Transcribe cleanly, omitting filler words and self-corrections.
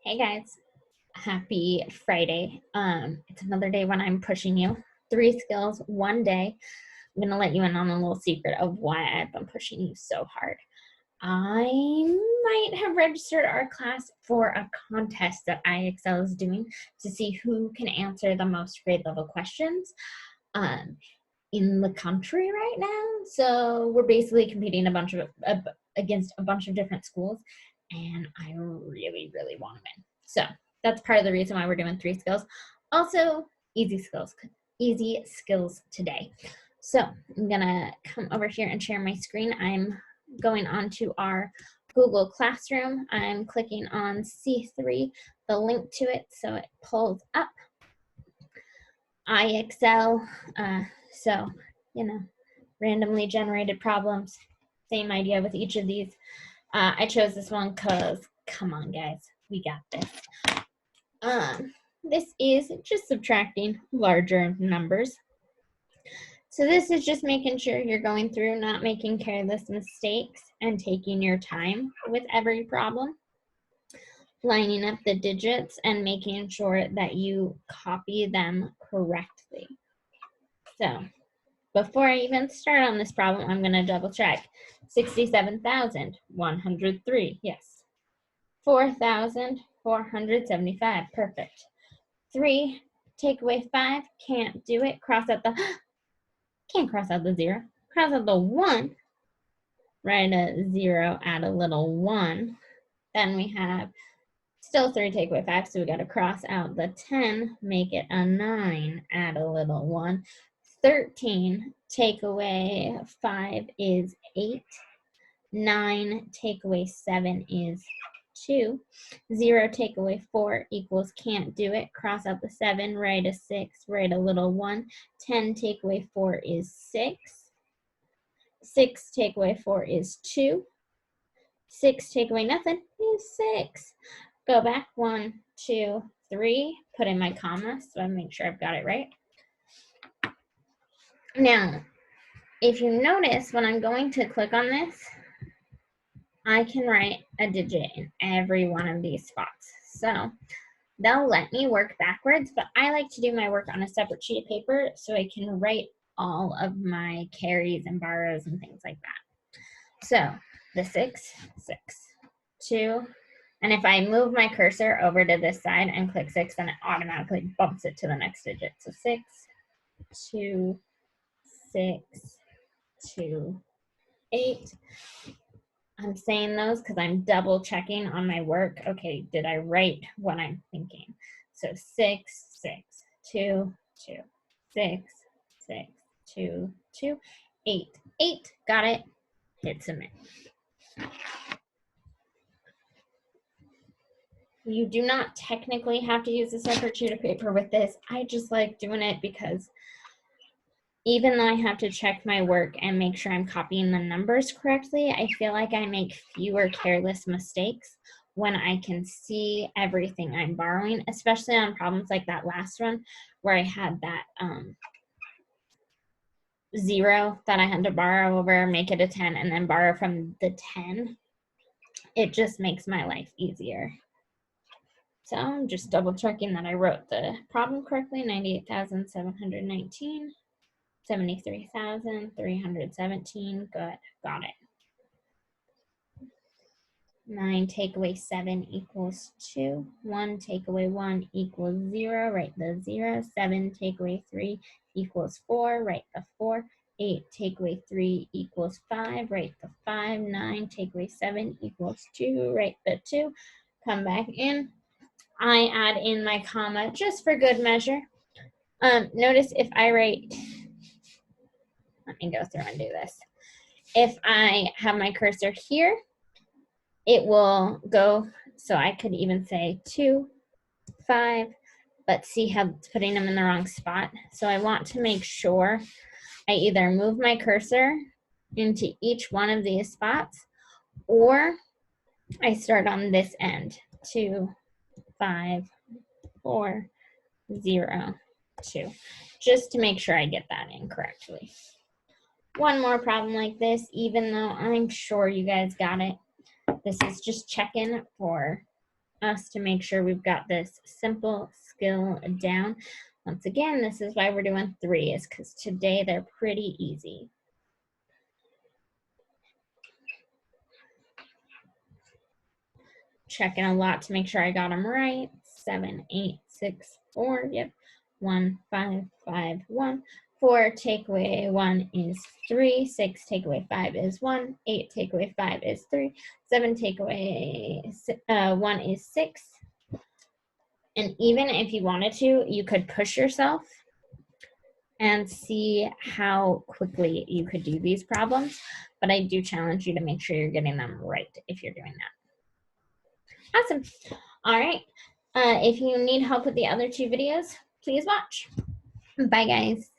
Hey guys, happy Friday. It's another day when I'm pushing you. 3 skills, 1 day. I'm gonna let you in on a little secret of why I've been pushing you so hard. I might have registered our class for a contest that IXL is doing to see who can answer the most grade level questions in the country right now. So we're basically competing against a bunch of different schools, and I really want to win. So that's part of the reason why we're doing 3 skills. Also, easy skills today. So I'm gonna come over here and share my screen. I'm going on to our Google Classroom. I'm clicking on C3, the link to it, so it pulls up IXL. So, randomly generated problems. Same idea with each of these. I chose this one because, come on guys, we got this. This is just subtracting larger numbers. So this is just making sure you're going through, not making careless mistakes, and taking your time with every problem. Lining up the digits and making sure that you copy them correctly. So before I even start on this problem, I'm going to double check. 67,103, yes. 4,475, perfect. 3, take away 5, can't do it. Can't cross out the 0. Cross out the 1, write a 0, add a little 1. Then we have still 3, take away 5, so we got to cross out the 10, make it a 9, add a little 1. 13, take away 5 is 8. 9, take away 7 is 2. 0, take away 4 equals can't do it. Cross out the 7, write a 6, write a little 1. 10, take away 4 is 6. 6, take away 4 is 2. 6, take away nothing is 6. Go back 1, 2, 3, put in my comma so I make sure I've got it right. Now, if you notice, when I'm going to click on this, I can write a digit in every one of these spots. So they'll let me work backwards, but I like to do my work on a separate sheet of paper so I can write all of my carries and borrows and things like that. So the 6, 6, 2, and if I move my cursor over to this side and click 6, then it automatically bumps it to the next digit. So 6, 2, 6, 2, 8. I'm saying those because I'm double checking on my work. Okay, did I write what I'm thinking? So 6, 6, 2, 2, 6, 6, 2, 2, 8, 8. Got it. Hit submit. You do not technically have to use a separate sheet of paper with this. I just like doing it because even though I have to check my work and make sure I'm copying the numbers correctly, I feel like I make fewer careless mistakes when I can see everything I'm borrowing, especially on problems like that last one where I had that 0 that I had to borrow over, make it a 10, and then borrow from the 10. It just makes my life easier. So I'm just double checking that I wrote the problem correctly. 98,719. 73,317. Good. Got it. 9 take away 7 equals 2. 1 take away 1 equals 0. Write the 0. 7 take away 3 equals 4. Write the 4. 8 take away 3 equals 5. Write the 5. 9 take away 7 equals 2. Write the 2. Come back in. I add in my comma just for good measure. Notice if I write, let me go through and do this. If I have my cursor here, it will go, so I could even say 2, 5, but see how it's putting them in the wrong spot. So I want to make sure I either move my cursor into each one of these spots, or I start on this end, 2, 5, 4, 0, 2, just to make sure I get that in correctly. One more problem like this, even though I'm sure you guys got it. This is just checking for us to make sure we've got this simple skill down. Once again, this is why we're doing 3, is because today they're pretty easy. Checking a lot to make sure I got them right. 7, 8, 6, 4. Yep. 1, 5, 5, 1. 4 take away 1 is 3. 6 take away 5 is 1. 8 take away 5 is 3. 7 take away 1 is 6. And even if you wanted to, you could push yourself and see how quickly you could do these problems. But I do challenge you to make sure you're getting them right if you're doing that. Awesome. All right. If you need help with the other 2 videos, please watch. Bye, guys.